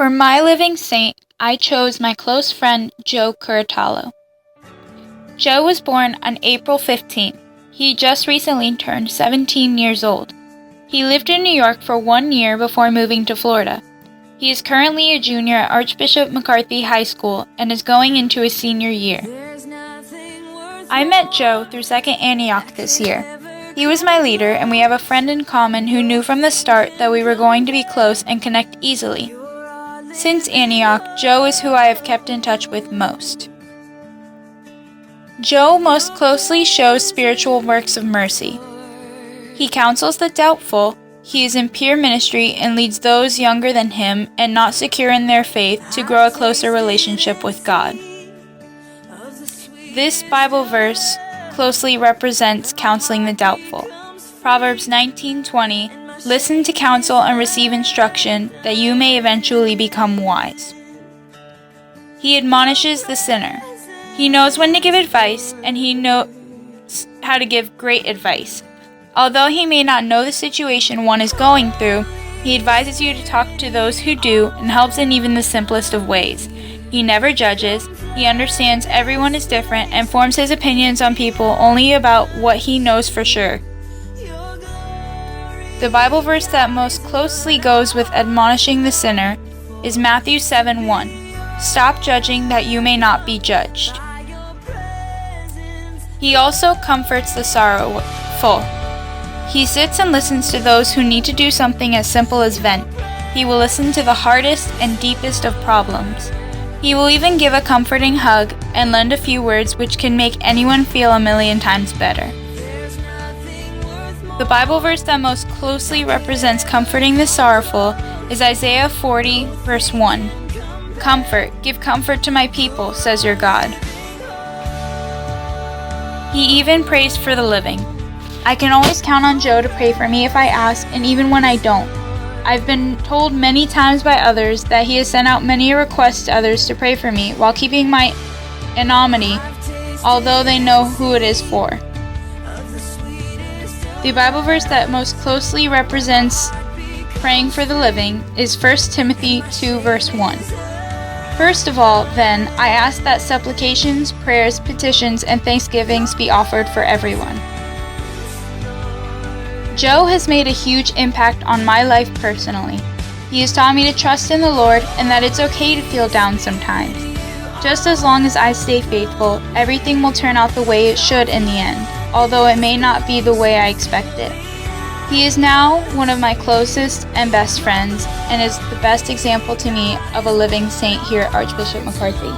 For my living saint, I chose my close friend Joe Curatalo. Joe was born on April 15th. He just recently turned 17 years old. He lived in New York for 1 year before moving to Florida. He is currently a junior at Archbishop McCarthy High School and is going into his senior year. I met Joe through Second Antioch this year. He was my leader, and we have a friend in common who knew from the start that we were going to be close and connect easily. Since Antioch, Joe is who I have kept in touch with most. Joe most closely shows spiritual works of mercy. He counsels the doubtful. He is in peer ministry and leads those younger than him and not secure in their faith to grow a closer relationship with God. This Bible verse closely represents counseling the doubtful. Proverbs 19:20, "Listen to counsel and receive instruction, that you may eventually become wise." He admonishes the sinner. He knows when to give advice, and he knows how to give great advice. Although he may not know the situation one is going through, he advises you to talk to those who do and helps in even the simplest of ways. He never judges. He understands everyone is different and forms his opinions on people only about what he knows for sure. The Bible verse that most closely goes with admonishing the sinner is Matthew 7:1. "Stop judging that you may not be judged." He also comforts the sorrowful. He sits and listens to those who need to do something as simple as vent. He will listen to the hardest and deepest of problems. He will even give a comforting hug and lend a few words which can make anyone feel a million times better. The Bible verse that most closely represents comforting the sorrowful is Isaiah 40, verse 1. "Comfort, give comfort to my people, says your God." He even prays for the living. I can always count on Joe to pray for me if I ask, and even when I don't. I've been told many times by others that he has sent out many requests to others to pray for me while keeping my anonymity, although they know who it is for. The Bible verse that most closely represents praying for the living is 1 Timothy 2, verse 1. "First of all, then, I ask that supplications, prayers, petitions, and thanksgivings be offered for everyone." Joe has made a huge impact on my life personally. He has taught me to trust in the Lord and that it's okay to feel down sometimes. Just as long as I stay faithful, everything will turn out the way it should in the end, although it may not be the way I expected. He is now one of my closest and best friends and is the best example to me of a living saint here at Archbishop McCarthy.